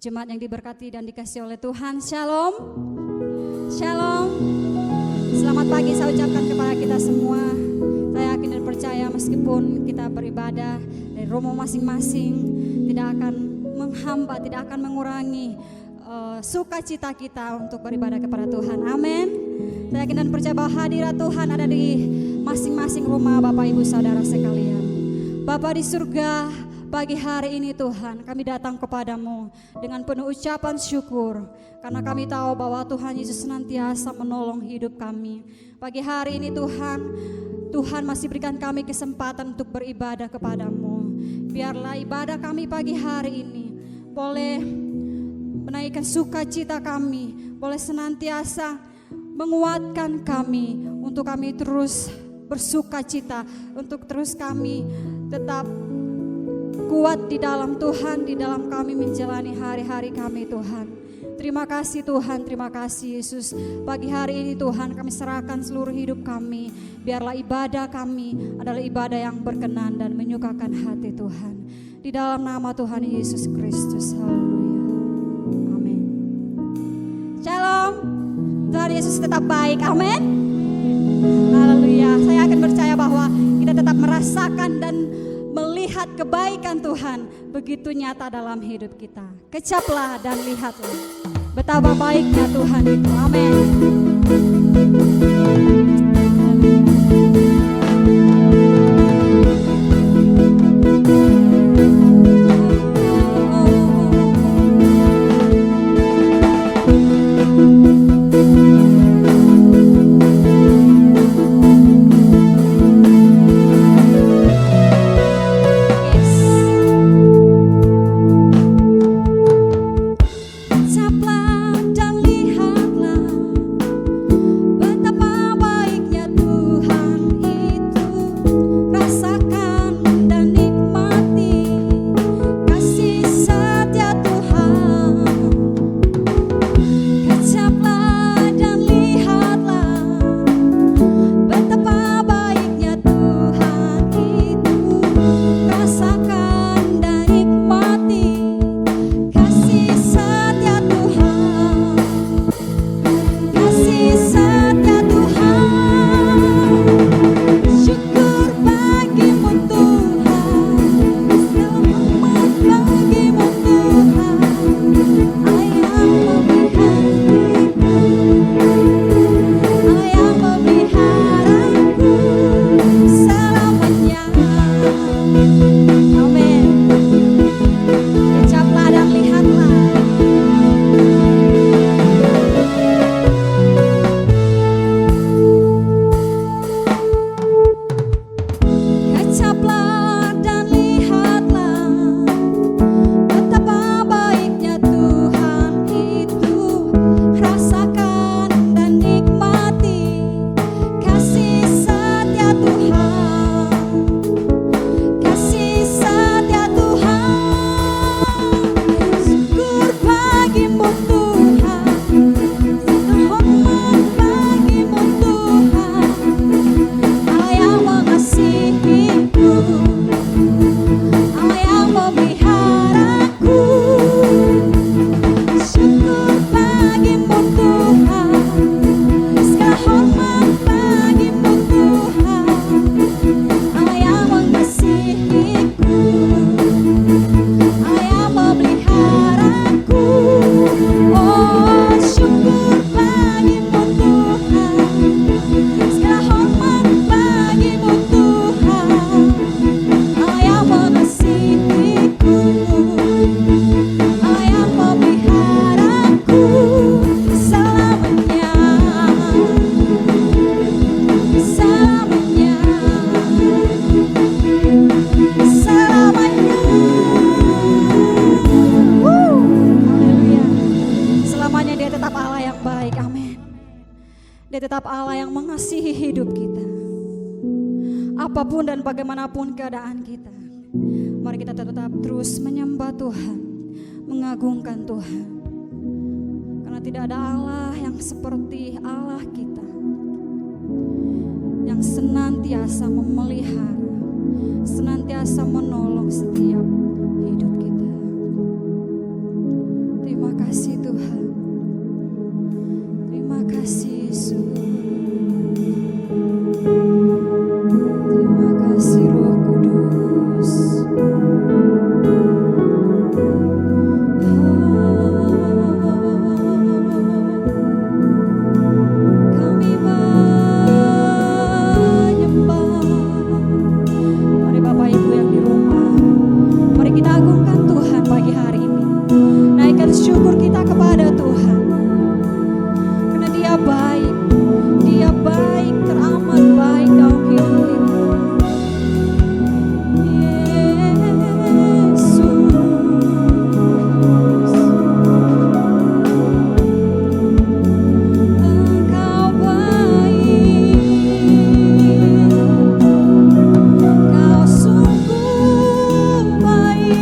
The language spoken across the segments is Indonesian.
Jemaat yang diberkati dan dikasihi oleh Tuhan, Shalom. Shalom. Selamat pagi saya ucapkan kepada kita semua. Saya yakin dan percaya meskipun kita beribadah dari rumah masing-masing, tidak akan menghambat, tidak akan mengurangi sukacita kita untuk beribadah kepada Tuhan. Amin. Saya yakin dan percaya bahwa hadirat Tuhan ada di masing-masing rumah Bapak Ibu Saudara sekalian. Bapa di surga, pagi hari ini Tuhan kami datang kepadamu dengan penuh ucapan syukur. Karena kami tahu bahwa Tuhan Yesus senantiasa menolong hidup kami. Pagi hari ini Tuhan masih berikan kami kesempatan untuk beribadah kepadamu. Biarlah ibadah kami pagi hari ini boleh menaikkan sukacita kami, boleh senantiasa menguatkan kami untuk kami terus bersukacita, untuk terus kami tetap kuat di dalam Tuhan, di dalam kami menjalani hari-hari kami Tuhan. Terima kasih Tuhan, terima kasih Yesus. Pagi hari ini Tuhan kami serahkan seluruh hidup kami. Biarlah ibadah kami adalah ibadah yang berkenan dan menyukakan hati Tuhan. Di dalam nama Tuhan Yesus Kristus. Haleluya. Amin. Shalom. Tuhan Yesus tetap baik. Amin. Haleluya. Saya akan percaya bahwa kita tetap merasakan dan melihat kebaikan Tuhan begitu nyata dalam hidup kita. Kecaplah dan lihatlah betapa baiknya Tuhan itu. Amin. Apapun dan bagaimanapun keadaan kita, mari kita tetap terus menyembah Tuhan, mengagungkan Tuhan. Karena tidak ada Allah yang seperti Allah kita, yang senantiasa memelihara, senantiasa menolong setiap hidup kita. Terima kasih Tuhan. Terima kasih Yesus. Terima kasih Roh Kudus. Kami menyembah. Mari Bapak Ibu yang di rumah, mari kita agungkan Tuhan pagi hari ini. Naikkan syukur kita kepada Tuhan, karena Dia baik, Dia baik, teramat baik dalam hidup kita. Yesus, Engkau baik, Kau sungguh baik.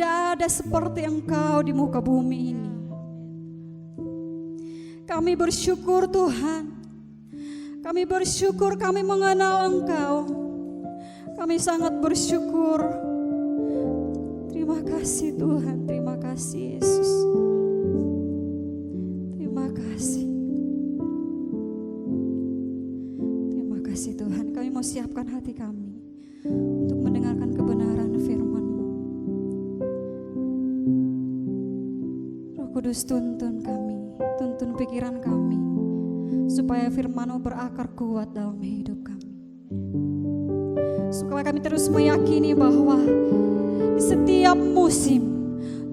tidak ada seperti Engkau di muka bumi ini. Kami bersyukur Tuhan. Kami bersyukur kami mengenal Engkau. Kami sangat bersyukur. Terima kasih Tuhan, terima kasih Yesus. Terima kasih. Terima kasih Tuhan, kami mau siapkan hati kami untuk mendengarkan kebenaran firman-Mu. Roh Kudus tuntun kami, tuntun pikiran kami, supaya firman-Mu berakar kuat dalam hidup kami. Supaya kami terus meyakini bahwa di setiap musim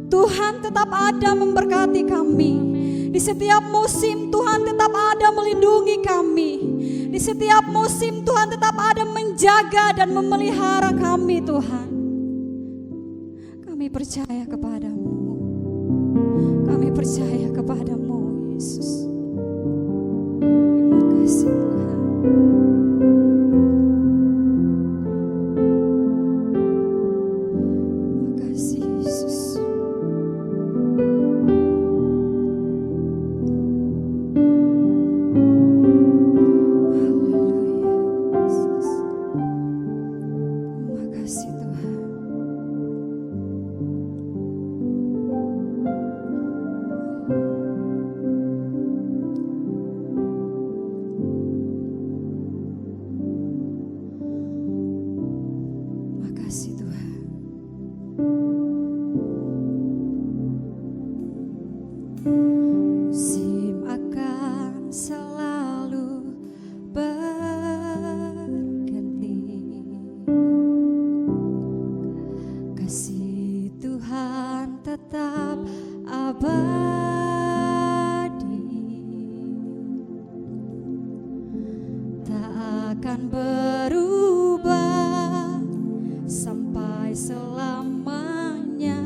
Tuhan tetap ada memberkati kami. Di setiap musim Tuhan tetap ada melindungi kami. Di setiap musim Tuhan tetap ada menjaga dan memelihara kami Tuhan. Kami percaya kepadamu. Kami percaya kepadamu Yesus. Terima kasih Tuhan. Terima kasih Yesus. Haleluya Yesus. Terima kasih Tuhan. Makasih Tuhan. Musim akan selalu berganti. Kasih Tuhan tetap abadi. Tak akan berubah sampai selamanya.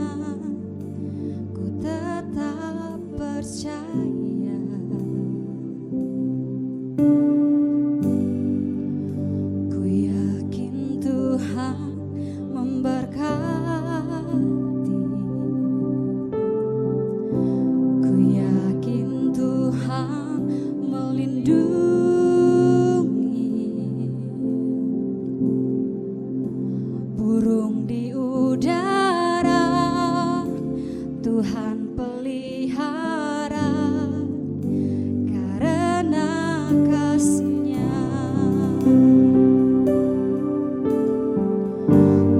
Ku tetap percaya. Ku yakin Tuhan memberkati. Ku yakin Tuhan melindungi. Burung di udara Tuhan pelihara karena kasih-Nya.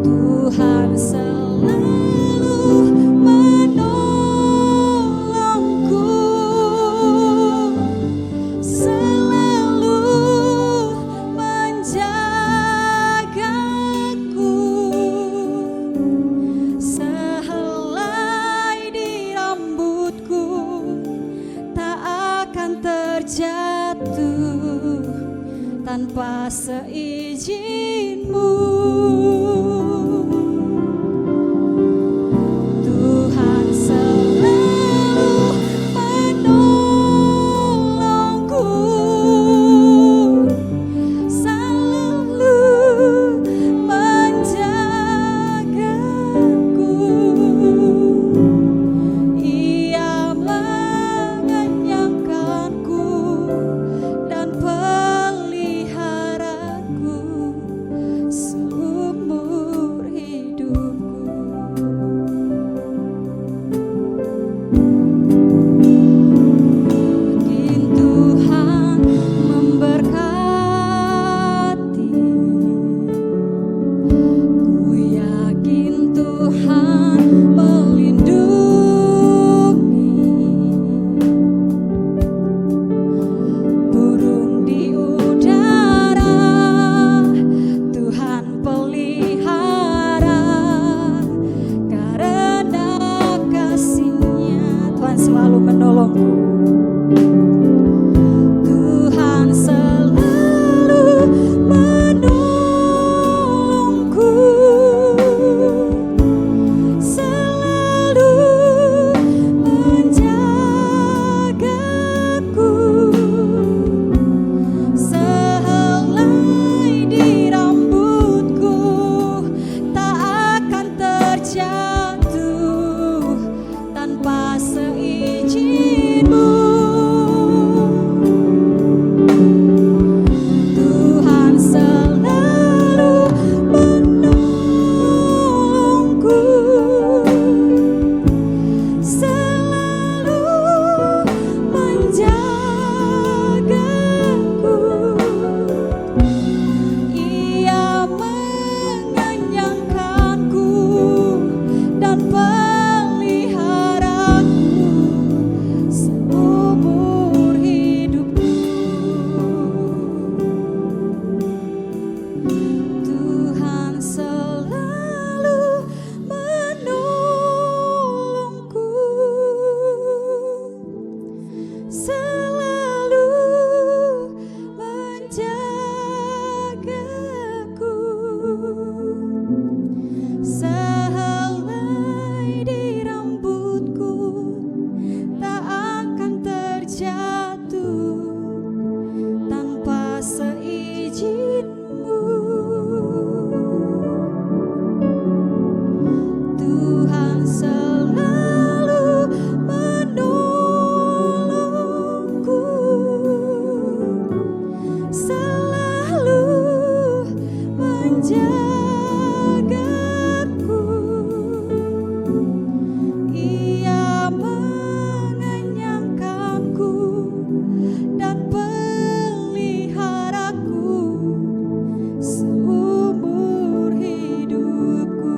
Tuhan selalu menolongku, selalu menjagaku. Sehelai di rambutku tak akan terjatuh tanpa seizin-Mu. Tuhan selalu menolongku, selalu menjagaku. Ia mengenyangkanku dan peliharaku seumur hidupku. Yakin Tuhan memberkati. Ku yakin Tuhan melindungi. Burung di udara Tuhan pelihara karena kasih-Nya. Tuhan selalu menolongku. Tuhan selalu menolongku, selalu menjagaku. Sehelai di rambutku tak akan terjatuh selalu menjagaku. Sehelai di rambutku tak akan terjatuh tanpa seizin-Mu. Tuhan selalu menolongku, selalu menjagaku. Ia mengenyangkanku dan peliharaku seumur hidupku.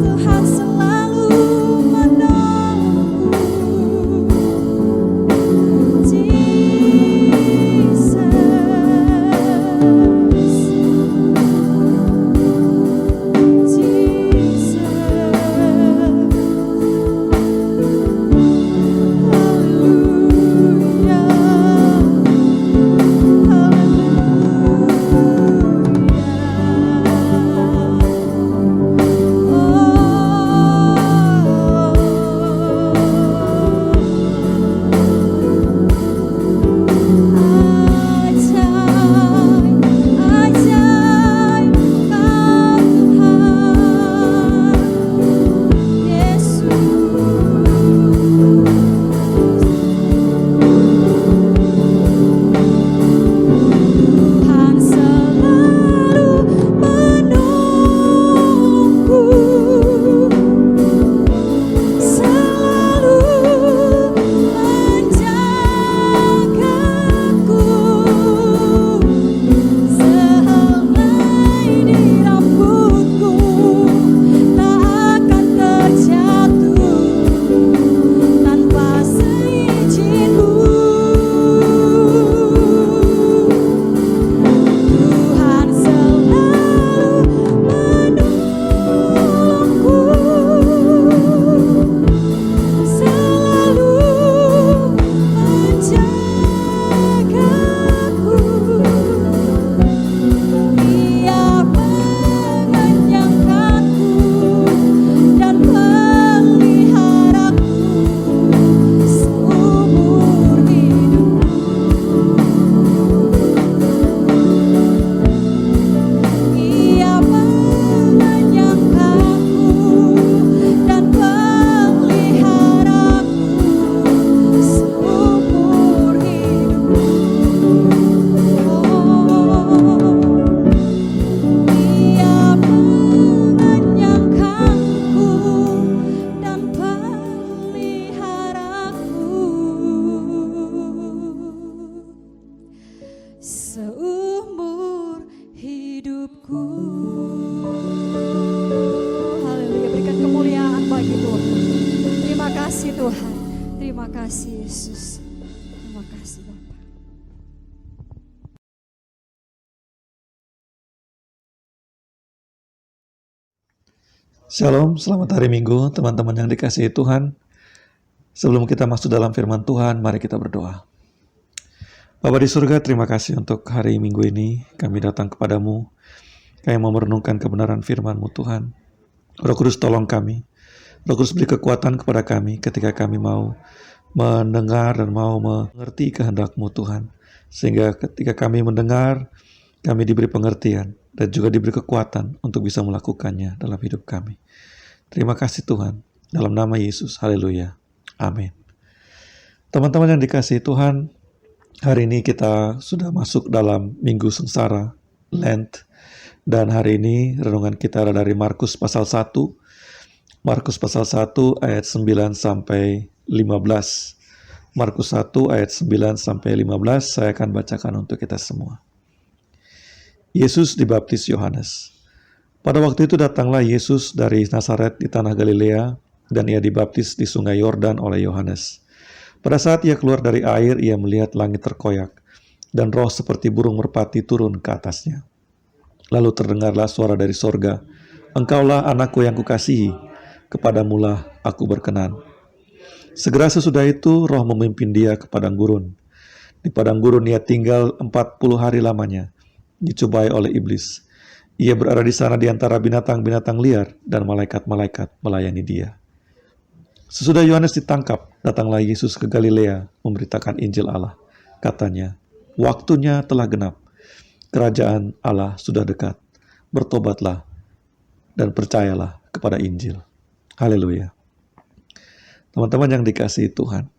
Tuhan selalu menolongku. Seumur hidupku. Haleluya, berikan kemuliaan bagi Tuhan. Terima kasih Tuhan. Terima kasih Yesus. Terima kasih Bapak. Shalom, selamat hari Minggu teman-teman yang dikasihi Tuhan. Sebelum kita masuk dalam firman Tuhan, mari kita berdoa. Bapa di surga, terima kasih untuk hari Minggu ini. Kami datang kepadamu, kami mau merenungkan kebenaran firman-Mu Tuhan. Roh Kudus tolong kami. Roh Kudus beri kekuatan kepada kami ketika kami mau mendengar dan mau mengerti kehendak-Mu Tuhan. Sehingga ketika kami mendengar, kami diberi pengertian dan juga diberi kekuatan untuk bisa melakukannya dalam hidup kami. Terima kasih Tuhan. Dalam nama Yesus, haleluya. Amin. Teman-teman yang dikasihi Tuhan, hari ini kita sudah masuk dalam Minggu Sengsara, Lent. Dan hari ini renungan kita ada dari Markus pasal 1. Markus pasal 1 ayat 9 sampai 15. Markus 1 ayat 9 sampai 15 saya akan bacakan untuk kita semua. Yesus dibaptis Yohanes. Pada waktu itu datanglah Yesus dari Nazaret di tanah Galilea, dan ia dibaptis di sungai Yordan oleh Yohanes. Pada saat ia keluar dari air, ia melihat langit terkoyak, dan roh seperti burung merpati turun ke atasnya. Lalu terdengarlah suara dari sorga, "Engkaulah anakku yang kukasihi, kepadamulah aku berkenan." Segera sesudah itu roh memimpin dia ke padang gurun. Di padang gurun ia tinggal 40 hari lamanya, dicobai oleh iblis. Ia berada di sana di antara binatang-binatang liar, dan malaikat-malaikat melayani dia. Sesudah Yohanes ditangkap, datanglah Yesus ke Galilea memberitakan Injil Allah. Katanya, "Waktunya telah genap, kerajaan Allah sudah dekat. Bertobatlah dan percayalah kepada Injil." Haleluya. Teman-teman yang dikasihi Tuhan,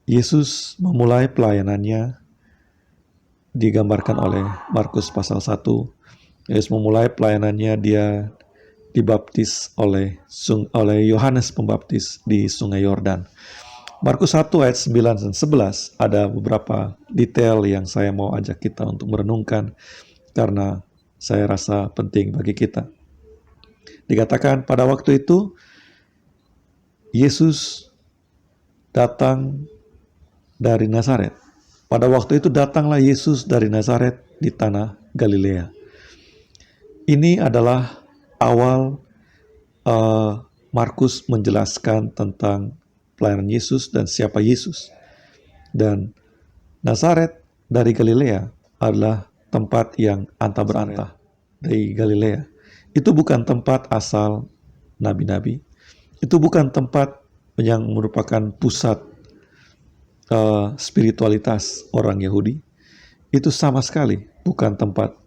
Yesus memulai pelayanannya digambarkan oleh Markus pasal 1. Yesus memulai pelayanannya, dia dibaptis oleh Yohanes Pembaptis di Sungai Yordan. Markus 1 ayat 9 dan 11 ada beberapa detail yang saya mau ajak kita untuk merenungkan karena saya rasa penting bagi kita. Dikatakan pada waktu itu Yesus datang dari Nazaret. Pada waktu itu datanglah Yesus dari Nazaret di tanah Galilea. Ini adalah awal Markus menjelaskan tentang pelayanan Yesus dan siapa Yesus. Dan Nazaret dari Galilea adalah tempat yang antah berantah dari Galilea. Itu bukan tempat asal nabi-nabi. Itu bukan tempat yang merupakan pusat spiritualitas orang Yahudi. Itu sama sekali bukan tempat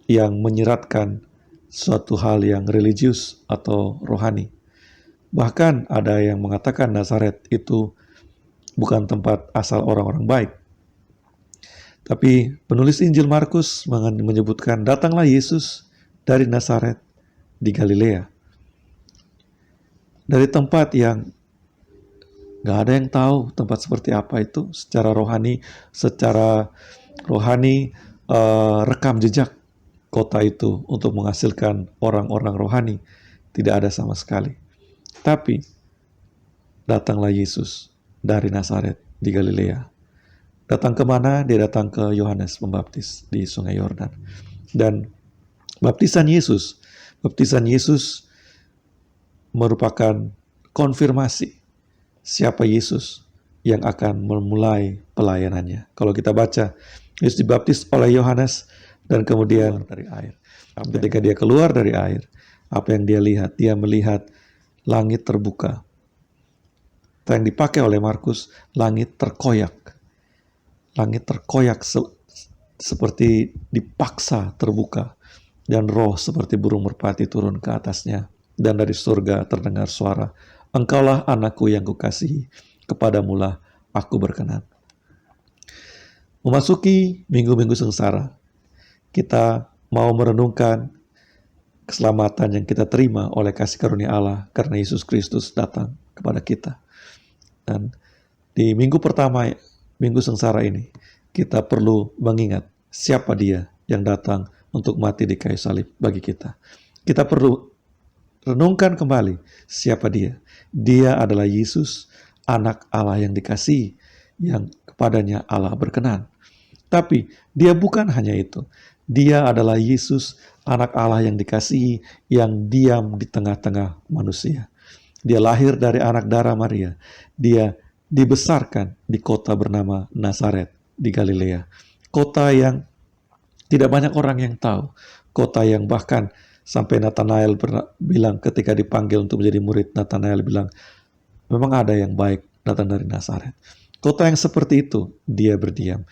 yang menyeratkan suatu hal yang religius atau rohani. Bahkan ada yang mengatakan Nazaret itu bukan tempat asal orang-orang baik. Tapi penulis Injil Markus menyebutkan datanglah Yesus dari Nazaret di Galilea. Dari tempat yang gak ada yang tahu tempat seperti apa itu secara rohani, rekam jejak kota itu untuk menghasilkan orang-orang rohani tidak ada sama sekali. Tapi datanglah Yesus dari Nazaret di Galilea. Datang kemana? Dia datang ke Yohanes Pembaptis di Sungai Yordan. Dan baptisan Yesus merupakan konfirmasi siapa Yesus yang akan memulai pelayanannya. Kalau kita baca, Yesus dibaptis oleh Yohanes dan kemudian dari air. Ketika dia keluar dari air, apa yang dia lihat? Dia melihat langit terbuka. Yang dipakai oleh Markus, langit terkoyak. Langit terkoyak seperti dipaksa terbuka. Dan roh seperti burung merpati turun ke atasnya. Dan dari surga terdengar suara, "Engkaulah anakku yang kukasihi, kepadamulah aku berkenan." Memasuki minggu-minggu sengsara, kita mau merenungkan keselamatan yang kita terima oleh kasih karunia Allah karena Yesus Kristus datang kepada kita. Dan di minggu pertama, minggu sengsara ini, kita perlu mengingat siapa dia yang datang untuk mati di kayu salib bagi kita. Kita perlu renungkan kembali siapa dia. Dia adalah Yesus, anak Allah yang dikasihi, yang kepadanya Allah berkenan. Tapi dia bukan hanya itu. Dia adalah Yesus, anak Allah yang dikasihi, yang diam di tengah-tengah manusia. Dia lahir dari anak darah Maria. Dia dibesarkan di kota bernama Nazaret di Galilea. Kota yang tidak banyak orang yang tahu. Kota yang bahkan sampai Nathanael bilang ketika dipanggil untuk menjadi murid, Nathanael bilang, memang ada yang baik datang dari Nazaret. Kota yang seperti itu dia berdiam.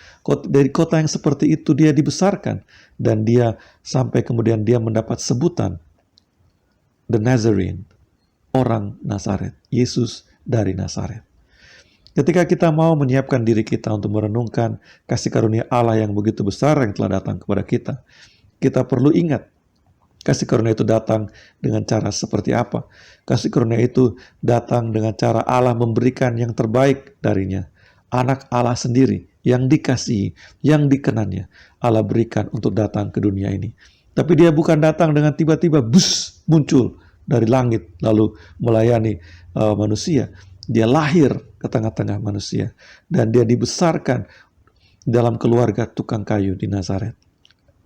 Dari kota yang seperti itu dia dibesarkan. Dan dia sampai kemudian dia mendapat sebutan The Nazarene, orang Nazaret, Yesus dari Nazaret. Ketika kita mau menyiapkan diri kita untuk merenungkan kasih karunia Allah yang begitu besar yang telah datang kepada kita, kita perlu ingat kasih karunia itu datang dengan cara seperti apa. Kasih karunia itu datang dengan cara Allah memberikan yang terbaik darinya. Anak Allah sendiri yang dikasihi, yang dikenannya, Allah berikan untuk datang ke dunia ini. Tapi dia bukan datang dengan tiba-tiba muncul dari langit lalu melayani manusia. Dia lahir ke tengah-tengah manusia dan dia dibesarkan dalam keluarga tukang kayu di Nazaret.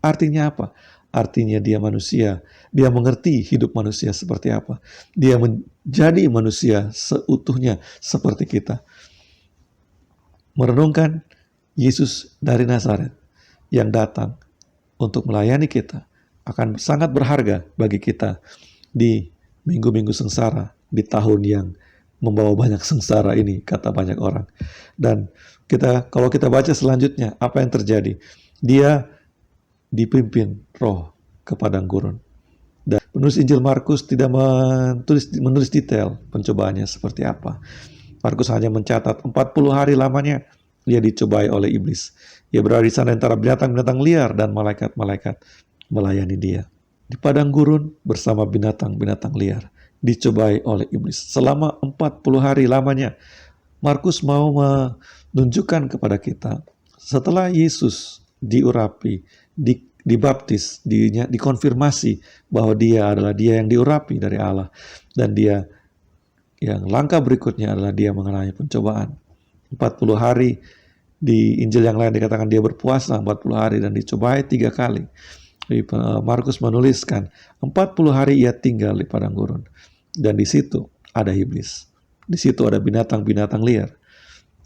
Artinya apa? Artinya dia manusia, dia mengerti hidup manusia seperti apa. Dia menjadi manusia seutuhnya seperti kita. Merenungkan Yesus dari Nazaret yang datang untuk melayani kita akan sangat berharga bagi kita di minggu-minggu sengsara, di tahun yang membawa banyak sengsara ini, kata banyak orang. Dan kalau kita baca selanjutnya, apa yang terjadi? Dia dipimpin roh ke padang gurun. Dan penulis Injil Markus tidak menulis detail pencobaannya seperti apa. Markus hanya mencatat 40 hari lamanya dia dicobai oleh iblis. Ia berada di sana antara binatang-binatang liar dan malaikat-malaikat melayani dia. Di padang gurun bersama binatang-binatang liar, dicobai oleh iblis. Selama 40 hari lamanya, Markus mau menunjukkan kepada kita, setelah Yesus diurapi, dibaptis, dikonfirmasi bahwa dia adalah dia yang diurapi dari Allah, dan dia yang langkah berikutnya adalah dia mengalami pencobaan. 40 hari, di Injil yang lain dikatakan dia berpuasa 40 hari dan dicobai 3 kali. Markus menuliskan 40 hari ia tinggal di padang gurun, dan di situ ada iblis, di situ ada binatang-binatang liar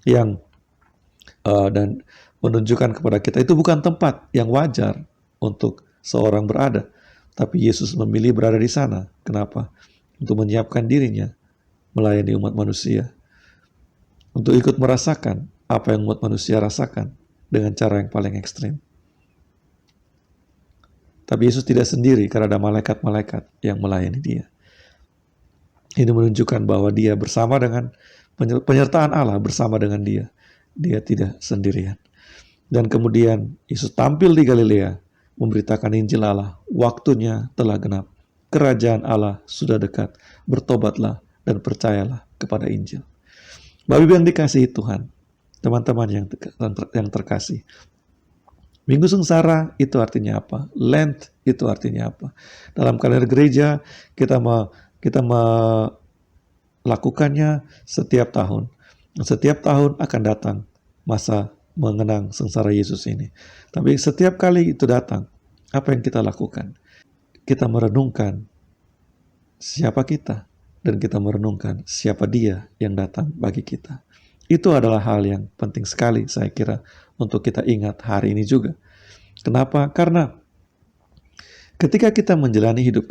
yang dan menunjukkan kepada kita itu bukan tempat yang wajar untuk seorang berada, tapi Yesus memilih berada di sana. Kenapa? Untuk menyiapkan dirinya melayani umat manusia, untuk ikut merasakan apa yang umat manusia rasakan dengan cara yang paling ekstrim. Tapi Yesus tidak sendiri karena ada malaikat-malaikat yang melayani dia. Ini menunjukkan bahwa dia bersama dengan penyertaan Allah bersama dengan dia. Dia tidak sendirian. Dan kemudian Yesus tampil di Galilea memberitakan Injil Allah. Waktunya telah genap. Kerajaan Allah sudah dekat. Bertobatlah dan percayalah kepada Injil. Bapak Ibu yang dikasihi Tuhan, teman-teman yang terkasih, Minggu sengsara itu artinya apa? Lent itu artinya apa? Dalam kalender gereja kita melakukannya setiap tahun. Setiap tahun akan datang masa mengenang sengsara Yesus ini. Tapi setiap kali itu datang, apa yang kita lakukan? Kita merenungkan siapa kita, dan kita merenungkan siapa Dia yang datang bagi kita. Itu adalah hal yang penting sekali saya kira untuk kita ingat hari ini juga. Kenapa? Karena ketika kita menjalani hidup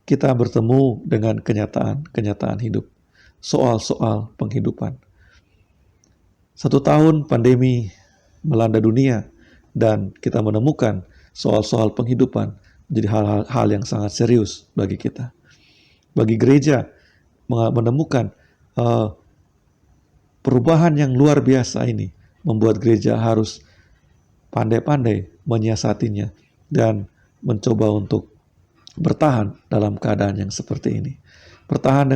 kita bertemu dengan kenyataan hidup, soal-soal penghidupan. 1 tahun pandemi melanda dunia dan kita menemukan soal-soal penghidupan menjadi hal yang sangat serius bagi kita. Bagi gereja menemukan perubahan yang luar biasa ini membuat gereja harus pandai-pandai menyiasatinya dan mencoba untuk bertahan dalam keadaan yang seperti ini. Bertahan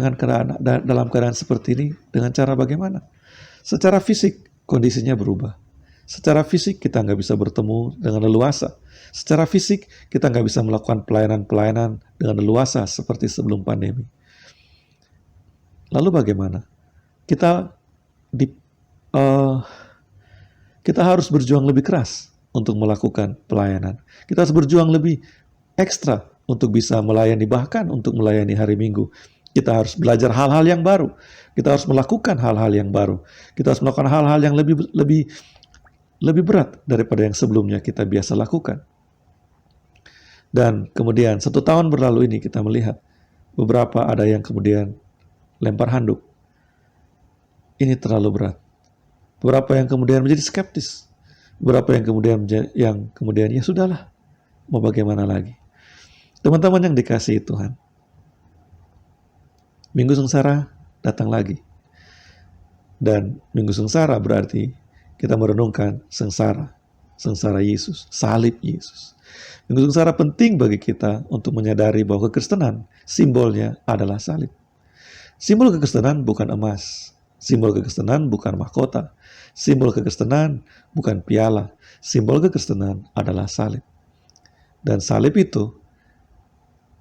dalam keadaan seperti ini dengan cara bagaimana? Secara fisik kondisinya berubah. Secara fisik kita nggak bisa bertemu dengan leluasa. Secara fisik kita nggak bisa melakukan pelayanan-pelayanan dengan leluasa seperti sebelum pandemi. Lalu bagaimana? Kita harus berjuang lebih keras untuk melakukan pelayanan. Kita harus berjuang lebih ekstra untuk bisa melayani, bahkan untuk melayani hari Minggu. Kita harus belajar hal-hal yang baru. Kita harus melakukan hal-hal yang baru. Kita harus melakukan hal-hal yang lebih berat daripada yang sebelumnya kita biasa lakukan. Dan kemudian 1 tahun berlalu ini kita melihat beberapa ada yang kemudian lempar handuk. Ini terlalu berat. Beberapa yang kemudian menjadi skeptis. Beberapa yang kemudian ya sudahlah, mau bagaimana lagi. Teman-teman yang dikasihi Tuhan, Minggu sengsara datang lagi. Dan Minggu sengsara berarti kita merenungkan sengsara Yesus, salib Yesus. Minggu sengsara penting bagi kita untuk menyadari bahwa kekristenan simbolnya adalah salib. Simbol kekristenan bukan emas. Simbol kekristenan bukan mahkota. Simbol kekristenan bukan piala. Simbol kekristenan adalah salib. Dan salib itu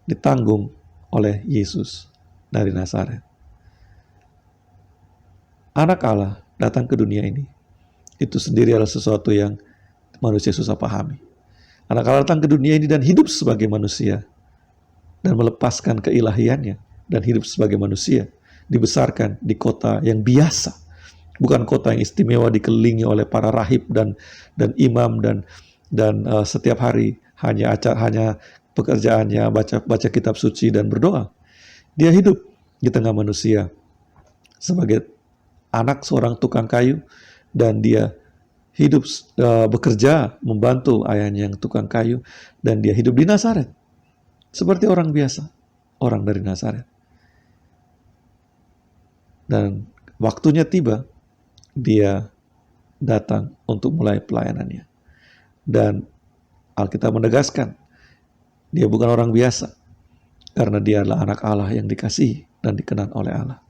ditanggung oleh Yesus dari Nazaret. Anak Allah datang ke dunia ini itu sendiri adalah sesuatu yang manusia susah pahami. Anak Allah datang ke dunia ini dan hidup sebagai manusia, dan melepaskan keilahiannya, dan hidup sebagai manusia, dibesarkan di kota yang biasa, bukan kota yang istimewa dikelilingi oleh para rahib dan imam dan setiap hari hanya pekerjaannya baca kitab suci dan berdoa. Dia hidup di tengah manusia sebagai anak seorang tukang kayu, dan dia hidup bekerja membantu ayahnya yang tukang kayu, dan dia hidup di Nazaret seperti orang biasa, orang dari Nazaret. Dan waktunya tiba, dia datang untuk mulai pelayanannya. Dan Alkitab menegaskan, dia bukan orang biasa, karena dia adalah anak Allah yang dikasihi dan dikenan oleh Allah.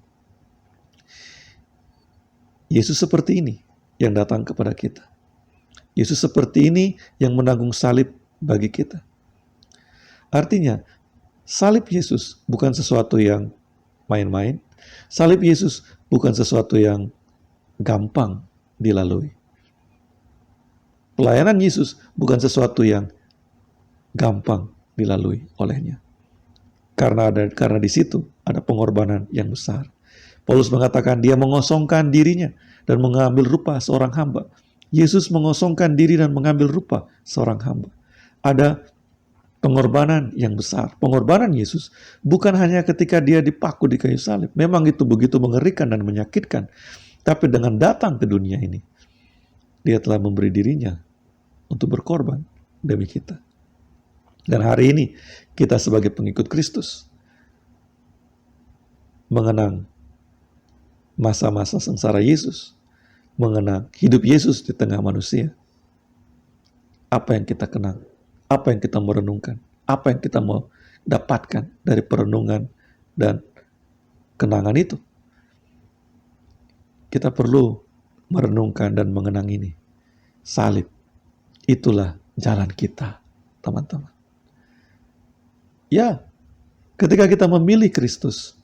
Yesus seperti ini yang datang kepada kita. Yesus seperti ini yang menanggung salib bagi kita. Artinya, salib Yesus bukan sesuatu yang main-main. Salib Yesus bukan sesuatu yang gampang dilalui. Pelayanan Yesus bukan sesuatu yang gampang dilalui olehnya. Karena di situ ada pengorbanan yang besar. Paulus mengatakan dia mengosongkan dirinya dan mengambil rupa seorang hamba. Yesus mengosongkan diri dan mengambil rupa seorang hamba. Ada pengorbanan yang besar. Pengorbanan Yesus bukan hanya ketika dia dipaku di kayu salib. Memang itu begitu mengerikan dan menyakitkan. Tapi dengan datang ke dunia ini, dia telah memberi dirinya untuk berkorban demi kita. Dan hari ini, kita sebagai pengikut Kristus mengenang masa-masa sengsara Yesus, mengenang hidup Yesus di tengah manusia. Apa yang kita kenang? Apa yang kita merenungkan? Apa yang kita mau dapatkan dari perenungan dan kenangan itu? Kita perlu merenungkan dan mengenang ini. Salib, itulah jalan kita, teman-teman. Ya, ketika kita memilih Kristus,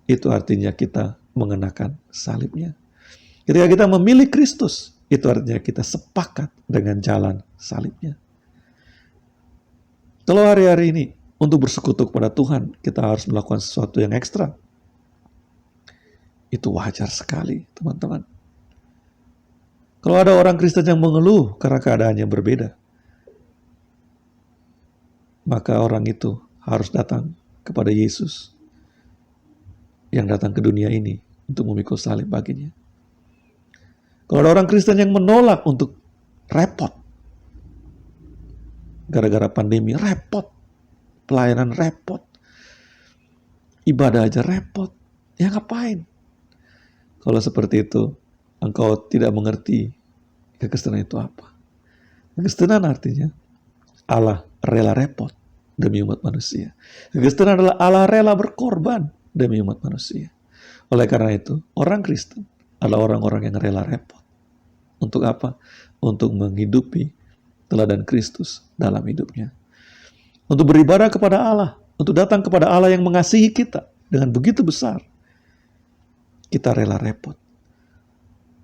itu artinya kita mengenakan salibnya. Ketika kita memilih Kristus, itu artinya kita sepakat dengan jalan salibnya. Kalau hari-hari ini untuk bersekutu kepada Tuhan, kita harus melakukan sesuatu yang ekstra. Itu wajar sekali, teman-teman. Kalau ada orang Kristen yang mengeluh karena keadaannya berbeda, maka orang itu harus datang kepada Yesus yang datang ke dunia ini untuk memikul salib baginya. Kalau ada orang Kristen yang menolak untuk repot, gara-gara pandemi repot, pelayanan repot, ibadah aja repot, ya ngapain? Kalau seperti itu, engkau tidak mengerti kekristenan itu apa. Kekristenan artinya Allah rela repot demi umat manusia. Kekristenan adalah Allah rela berkorban demi umat manusia. Oleh karena itu, orang Kristen adalah orang-orang yang rela repot. Untuk apa? Untuk menghidupi teladan Kristus dalam hidupnya. Untuk beribadah kepada Allah. Untuk datang kepada Allah yang mengasihi kita dengan begitu besar. Kita rela repot.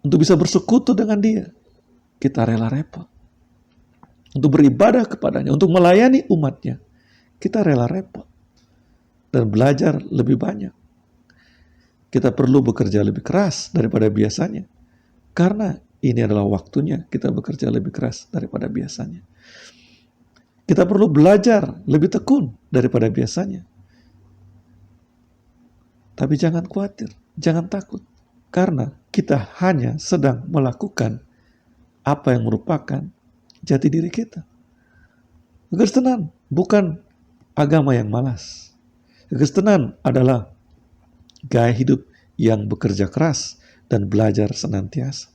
Untuk bisa bersekutu dengan Dia, kita rela repot. Untuk beribadah kepadanya, untuk melayani umatnya, kita rela repot. Dan belajar lebih banyak. Kita perlu bekerja lebih keras daripada biasanya. Karena ini adalah waktunya kita bekerja lebih keras daripada biasanya. Kita perlu belajar lebih tekun daripada biasanya. Tapi jangan khawatir, jangan takut. Karena kita hanya sedang melakukan apa yang merupakan jati diri kita. Kekristenan bukan agama yang malas. Kekristenan adalah gaya hidup yang bekerja keras dan belajar senantiasa.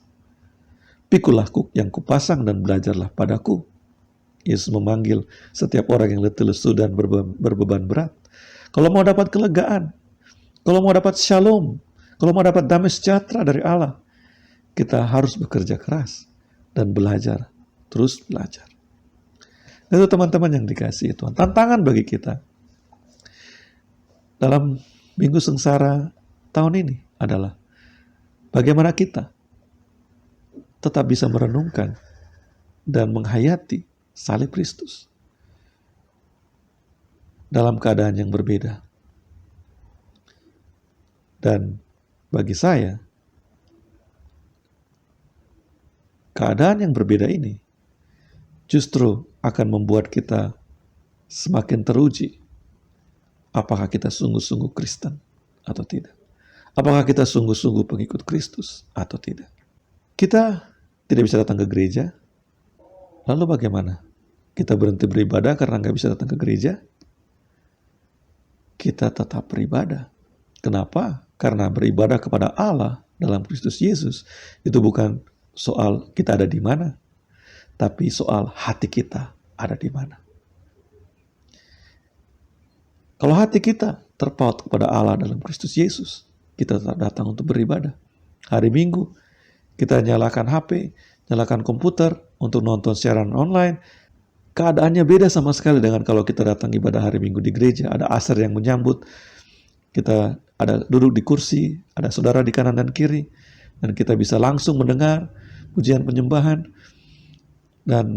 Pikulah yang kupasang dan belajarlah padaku. Yesus memanggil setiap orang yang letih lesu dan berbeban berat. Kalau mau dapat kelegaan, kalau mau dapat shalom, kalau mau dapat damai sejahtera dari Allah, kita harus bekerja keras dan belajar, terus belajar. Itu teman-teman yang dikasihi Tuhan. Tantangan bagi kita dalam Minggu Sengsara tahun ini adalah bagaimana kita tetap bisa merenungkan dan menghayati salib Kristus dalam keadaan yang berbeda. Dan bagi saya, keadaan yang berbeda ini justru akan membuat kita semakin teruji. Apakah kita sungguh-sungguh Kristen atau tidak? Apakah kita sungguh-sungguh pengikut Kristus atau tidak? Kita tidak bisa datang ke gereja, lalu bagaimana? Kita berhenti beribadah karena nggak bisa datang ke gereja? Kita tetap beribadah. Kenapa? Karena beribadah kepada Allah dalam Kristus Yesus itu bukan soal kita ada di mana, tapi soal hati kita ada di mana. Kalau hati kita terpaut kepada Allah dalam Kristus Yesus, kita tetap datang untuk beribadah. Hari Minggu, kita nyalakan HP, nyalakan komputer untuk nonton siaran online. Keadaannya beda sama sekali dengan kalau kita datang ibadah hari Minggu di gereja. Ada asar yang menyambut, kita ada duduk di kursi, ada saudara di kanan dan kiri, dan kita bisa langsung mendengar pujian penyembahan, dan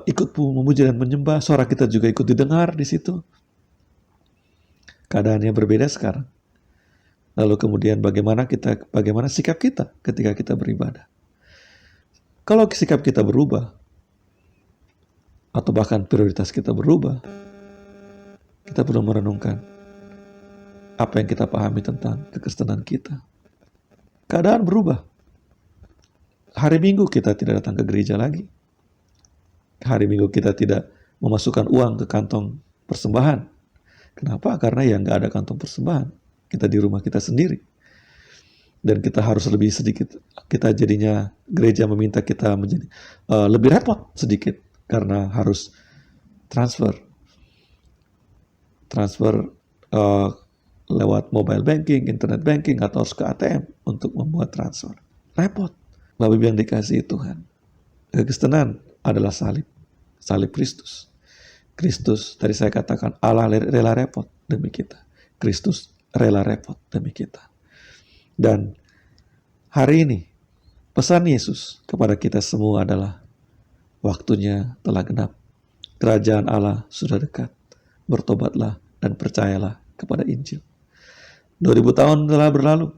ikut memuji dan menyembah. Suara kita juga ikut didengar di situ. Keadaannya berbeda sekarang. Lalu kemudian bagaimana sikap kita ketika kita beribadah? Kalau sikap kita berubah, atau bahkan prioritas kita berubah, kita perlu merenungkan apa yang kita pahami tentang kekristenan kita. Keadaan berubah. Hari Minggu kita tidak datang ke gereja lagi. Hari Minggu kita tidak memasukkan uang ke kantong persembahan. Kenapa? Karena ya nggak ada kantong persembahan. Kita di rumah kita sendiri. Dan kita harus lebih sedikit. Kita jadinya gereja meminta kita menjadi lebih repot sedikit. Karena harus transfer lewat mobile banking, internet banking, atau harus ke ATM untuk membuat transfer. Repot. Bapak yang dikasihi Tuhan. Kekristenan adalah salib Kristus. Kristus, tadi saya katakan, Allah rela repot demi kita. Kristus rela repot demi kita. Dan hari ini, pesan Yesus kepada kita semua adalah, waktunya telah genap. Kerajaan Allah sudah dekat. Bertobatlah dan percayalah kepada Injil. 2000 tahun telah berlalu,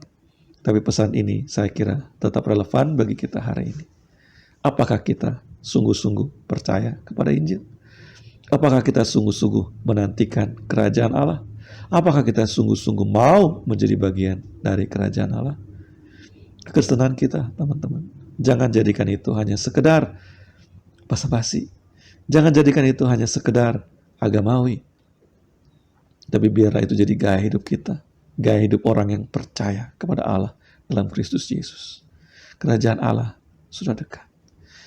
tapi pesan ini saya kira tetap relevan bagi kita hari ini. Apakah kita sungguh-sungguh percaya kepada Injil? Apakah kita sungguh-sungguh menantikan kerajaan Allah? Apakah kita sungguh-sungguh mau menjadi bagian dari kerajaan Allah? Kekristenan kita, teman-teman, jangan jadikan itu hanya sekedar basa-basi. Jangan jadikan itu hanya sekedar agamawi. Tapi biarlah itu jadi gaya hidup kita. Gaya hidup orang yang percaya kepada Allah dalam Kristus Yesus. Kerajaan Allah sudah dekat.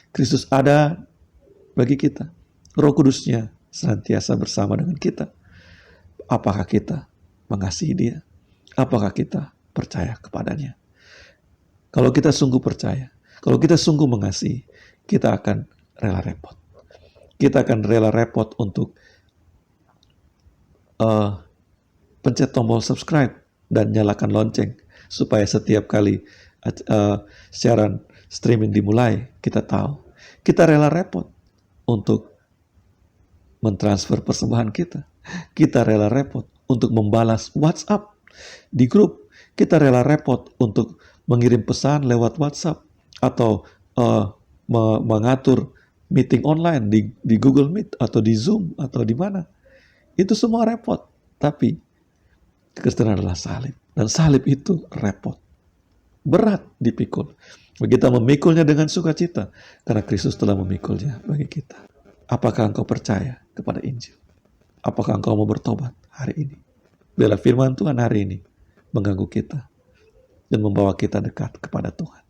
Kristus ada bagi kita. Roh Kudusnya senantiasa bersama dengan kita. Apakah kita mengasihi Dia? Apakah kita percaya kepadanya? Kalau kita sungguh percaya, kalau kita sungguh mengasihi, kita akan rela repot. Kita akan rela repot untuk pencet tombol subscribe dan nyalakan lonceng supaya setiap kali siaran streaming dimulai, kita tahu. Kita rela repot untuk mentransfer persembahan kita. Kita rela repot untuk membalas WhatsApp di grup. Kita rela repot untuk mengirim pesan lewat WhatsApp atau mengatur meeting online di Google Meet atau di Zoom atau di mana. Itu semua repot. Tapi kekristenan adalah salib. Dan salib itu repot. Berat dipikul. Kita memikulnya dengan sukacita karena Kristus telah memikulnya bagi kita. Apakah engkau percaya kepada Injil? Apakah engkau mau bertobat hari ini? Biarlah firman Tuhan hari ini mengganggu kita dan membawa kita dekat kepada Tuhan.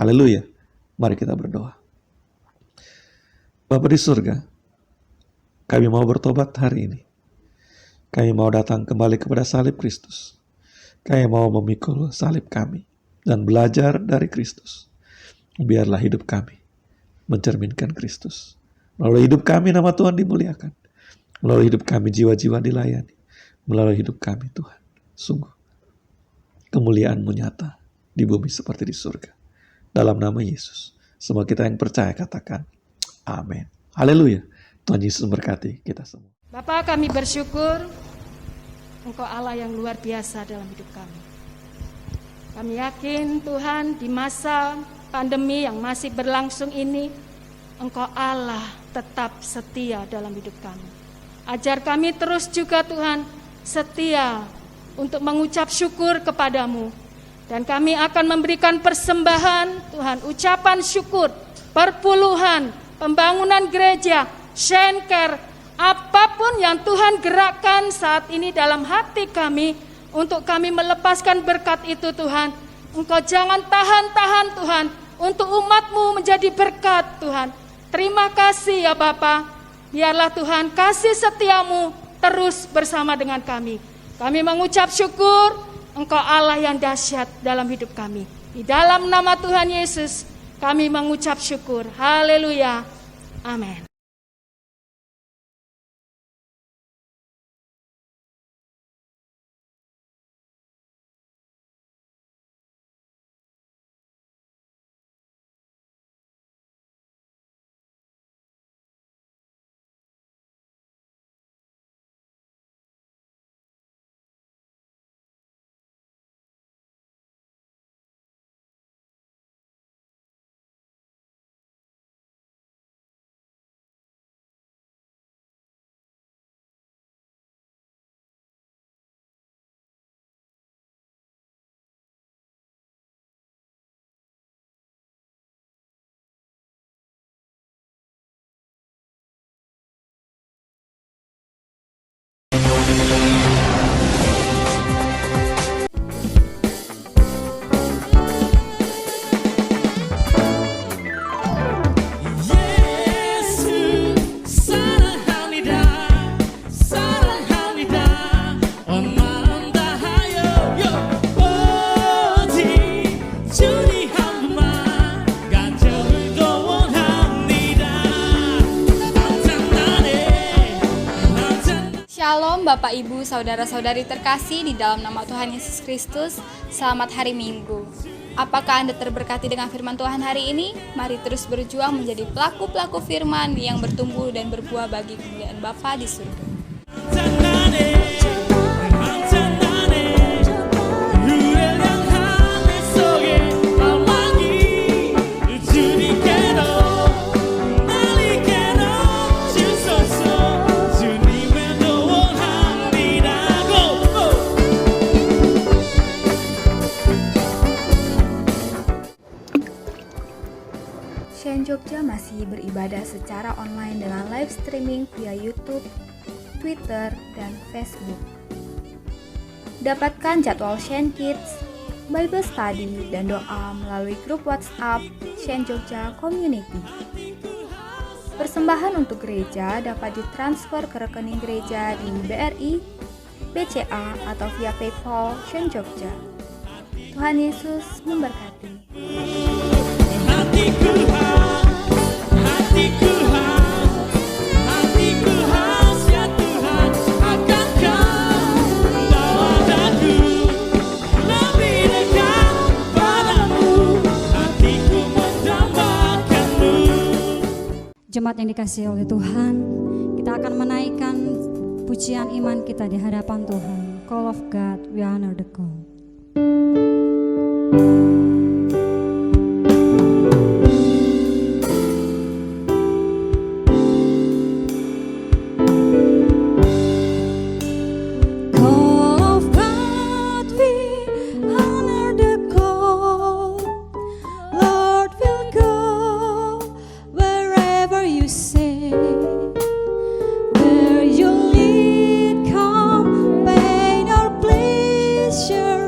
Haleluya. Mari kita berdoa. Bapa di surga, kami mau bertobat hari ini. Kami mau datang kembali kepada salib Kristus. Kami mau memikul salib kami dan belajar dari Kristus. Biarlah hidup kami mencerminkan Kristus. Melalui hidup kami nama Tuhan dimuliakan. Melalui hidup kami jiwa-jiwa dilayani. Melalui hidup kami Tuhan, sungguh kemuliaan-Mu nyata di bumi seperti di surga. Dalam nama Yesus, Semua kita yang percaya katakan, amin. Haleluya. Tuhan Yesus memberkati kita semua. Bapa, kami bersyukur Engkau Allah yang luar biasa dalam hidup kami. Kami yakin Tuhan di masa pandemi yang masih berlangsung ini, Engkau Allah tetap setia dalam hidup kami. Ajar kami terus juga Tuhan setia untuk mengucap syukur kepadamu. Dan kami akan memberikan persembahan Tuhan, ucapan syukur, perpuluhan, pembangunan gereja, shenker, apapun yang Tuhan gerakkan saat ini dalam hati kami, untuk kami melepaskan berkat itu Tuhan. Engkau jangan tahan-tahan Tuhan, untuk umat-Mu menjadi berkat Tuhan. Terima kasih ya Bapa, biarlah Tuhan kasih setiamu terus bersama dengan kami. Kami mengucap syukur, Engkau Allah yang dahsyat dalam hidup kami. Di dalam nama Tuhan Yesus, kami mengucap syukur. Haleluya. Amin. Shalom Bapak Ibu Saudara-saudari terkasih di dalam nama Tuhan Yesus Kristus. Selamat hari Minggu. Apakah Anda terberkati dengan firman Tuhan hari ini? Mari terus berjuang menjadi pelaku-pelaku firman yang bertumbuh dan berbuah bagi kemuliaan Bapa di surga. Shen Jogja masih beribadah secara online dengan live streaming via YouTube, Twitter, dan Facebook. Dapatkan jadwal Shen Kids, Bible Study, dan doa melalui grup WhatsApp Shen Jogja Community. Persembahan untuk gereja dapat ditransfer ke rekening gereja di BRI, BCA, atau via PayPal Shen Jogja. Tuhan Yesus memberkati. Jemaat yang dikasihi oleh Tuhan, kita akan menaikkan pujian iman kita di hadapan Tuhan. Call of God, we honor the call. Lord.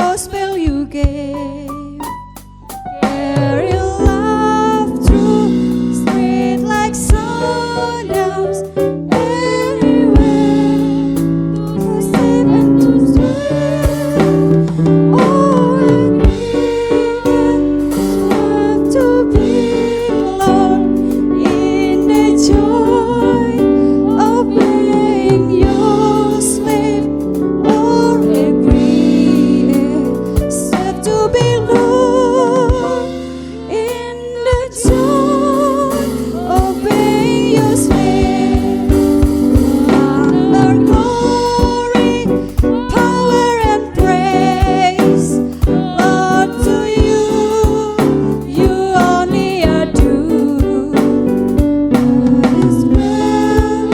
gospel you gave. Carry love through street like sundowners anywhere to save and to save. All I need is love to be Lord in the joy of being your slave or agree accept to be Lord in the joy of being your slave. Honor, glory, power and praise, Lord, to you, you only are due. It is well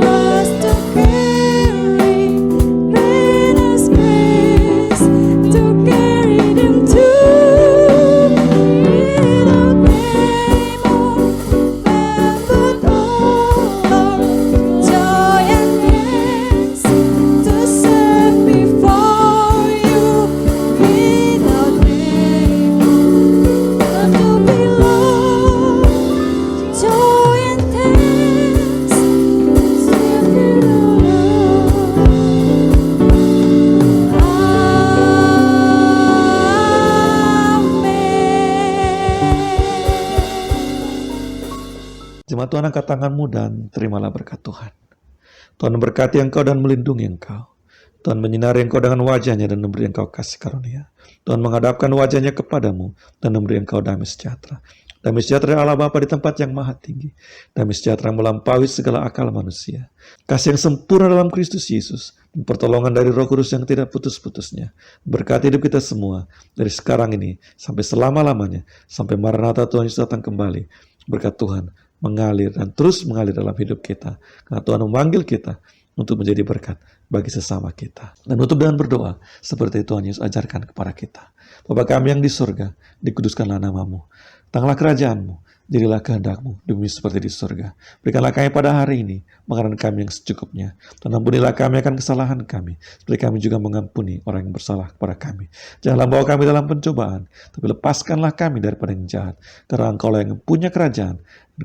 us to carry greatest grace, to carry them to without blame or but all joy and grace to serve before you without blame. Love to be Lord, joy and thanks to serve you, Amen. Jemaat Tuhan, angkat tanganmu dan terimalah berkat Tuhan. Tuhan memberkati engkau dan melindungi engkau. Tuhan menyinari engkau dengan wajahnya dan memberi engkau kasih karunia. Tuhan menghadapkan wajahnya kepadamu dan memberi engkau damai sejahtera. Damai sejahtera Allah Bapa di tempat yang maha tinggi. Damai sejahtera yang melampaui segala akal manusia. Kasih yang sempurna dalam Kristus Yesus. Dan pertolongan dari Roh Kudus yang tidak putus-putusnya. Berkati hidup kita semua dari sekarang ini sampai selama-lamanya. Sampai Maranatha Tuhan Yesus datang kembali. Berkat Tuhan mengalir dan terus mengalir dalam hidup kita. Karena Tuhan memanggil kita untuk menjadi berkat bagi sesama kita. Dan tutup dengan berdoa seperti Tuhan Yesus ajarkan kepada kita. Bapa kami yang di surga, dikuduskanlah namamu. Datanglah kerajaanmu, jadilah kehendakmu di bumi seperti di surga. Berikanlah kami pada hari ini makanan kami yang secukupnya. Dan ampunilah kami akan kesalahan kami, seperti kami juga mengampuni orang yang bersalah kepada kami. Janganlah bawa kami dalam pencobaan, tapi lepaskanlah kami daripada yang jahat. Karena Engkau yang punya kerajaan,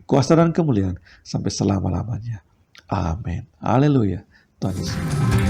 kuasa dan kemuliaan sampai selama-lamanya. Amin. Haleluya. Tuhan Yesus.